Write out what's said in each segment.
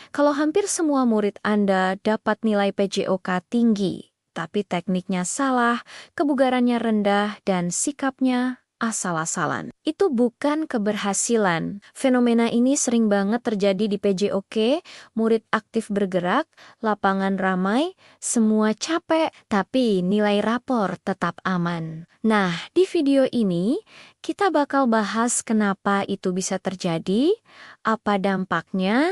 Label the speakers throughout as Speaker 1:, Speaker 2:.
Speaker 1: Kalau hampir semua murid Anda dapat nilai PJOK tinggi, tapi tekniknya salah, kebugarannya rendah, dan sikapnya asal-asalan, itu bukan keberhasilan. Fenomena ini sering banget terjadi di PJOK, murid aktif bergerak, lapangan ramai, semua capek, tapi nilai rapor tetap aman. Nah, di video ini, kita bakal bahas kenapa itu bisa terjadi, apa dampaknya,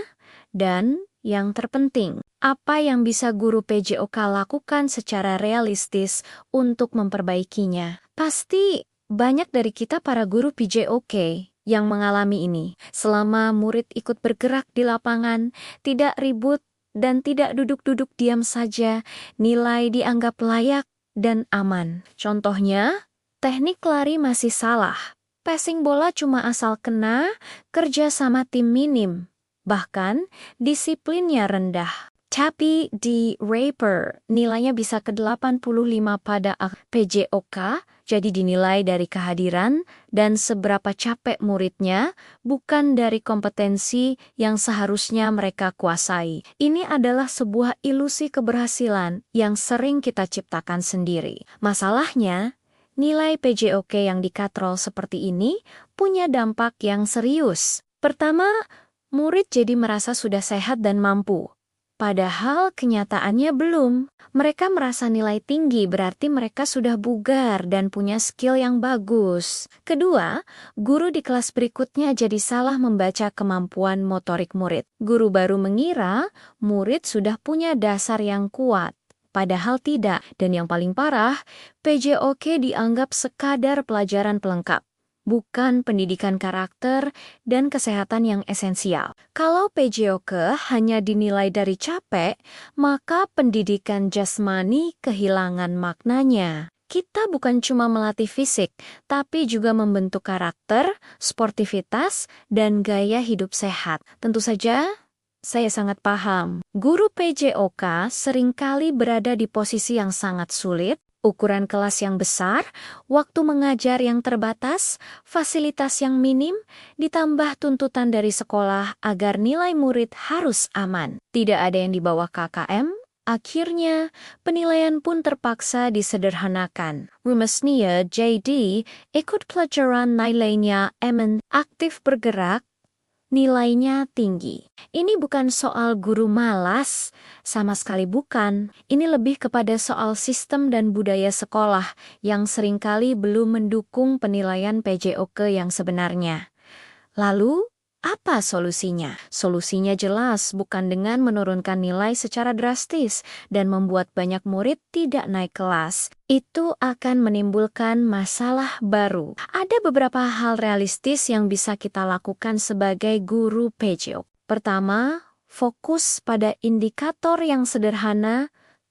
Speaker 1: dan yang terpenting, apa yang bisa guru PJOK lakukan secara realistis untuk memperbaikinya. Pasti banyak dari kita para guru PJOK yang mengalami ini. Selama murid ikut bergerak di lapangan, tidak ribut, dan tidak duduk-duduk diam saja, nilai dianggap layak dan aman. Contohnya, teknik lari masih salah. Passing bola cuma asal kena, kerja sama tim minim. Bahkan, disiplinnya rendah. Tapi di Raper, nilainya bisa ke 85 pada PJOK, jadi dinilai dari kehadiran dan seberapa capek muridnya, bukan dari kompetensi yang seharusnya mereka kuasai. Ini adalah sebuah ilusi keberhasilan yang sering kita ciptakan sendiri. Masalahnya, nilai PJOK yang dikatrol seperti ini punya dampak yang serius. Pertama, murid jadi merasa sudah sehat dan mampu. Padahal kenyataannya belum. Mereka merasa nilai tinggi berarti mereka sudah bugar dan punya skill yang bagus. Kedua, guru di kelas berikutnya jadi salah membaca kemampuan motorik murid. Guru baru mengira murid sudah punya dasar yang kuat. Padahal tidak. Dan yang paling parah, PJOK dianggap sekadar pelajaran pelengkap, bukan pendidikan karakter dan kesehatan yang esensial. Kalau PJOK hanya dinilai dari capek, maka pendidikan jasmani kehilangan maknanya. Kita bukan cuma melatih fisik, tapi juga membentuk karakter, sportivitas, dan gaya hidup sehat. Tentu saja, saya sangat paham. Guru PJOK seringkali berada di posisi yang sangat sulit, ukuran kelas yang besar, waktu mengajar yang terbatas, fasilitas yang minim, ditambah tuntutan dari sekolah agar nilai murid harus aman. Tidak ada yang di bawah KKM, akhirnya penilaian pun terpaksa disederhanakan. Rumasnia JD ikut pelajaran nilainya aman, aktif bergerak, nilainya tinggi. Ini bukan soal guru malas, sama sekali bukan. Ini lebih kepada soal sistem dan budaya sekolah yang seringkali belum mendukung penilaian PJOK yang sebenarnya. Lalu, apa solusinya? Solusinya jelas bukan dengan menurunkan nilai secara drastis dan membuat banyak murid tidak naik kelas. Itu akan menimbulkan masalah baru. Ada beberapa hal realistis yang bisa kita lakukan sebagai guru PJOK. Pertama, fokus pada indikator yang sederhana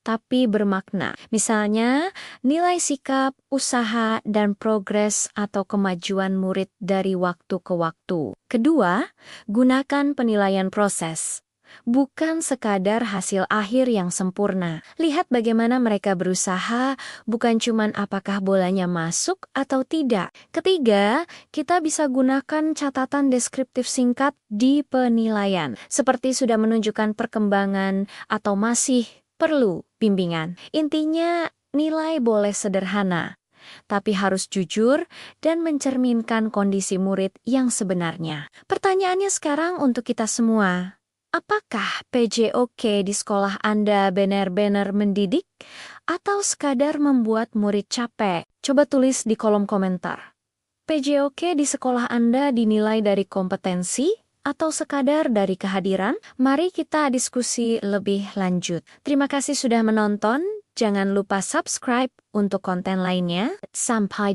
Speaker 1: tapi bermakna. Misalnya, nilai sikap, usaha, dan progres atau kemajuan murid dari waktu ke waktu. Kedua, gunakan penilaian proses, bukan sekadar hasil akhir yang sempurna. Lihat bagaimana mereka berusaha, bukan cuman apakah bolanya masuk atau tidak. Ketiga, kita bisa gunakan catatan deskriptif singkat di penilaian, seperti sudah menunjukkan perkembangan atau masih perlu bimbingan. Intinya, nilai boleh sederhana, tapi harus jujur dan mencerminkan kondisi murid yang sebenarnya. Pertanyaannya sekarang untuk kita semua, apakah PJOK di sekolah Anda benar-benar mendidik atau sekadar membuat murid capek? Coba tulis di kolom komentar. PJOK di sekolah Anda dinilai dari kompetensi atau sekadar dari kehadiran? Mari kita diskusi lebih lanjut. Terima kasih sudah menonton. Jangan lupa subscribe untuk konten lainnya. Sampai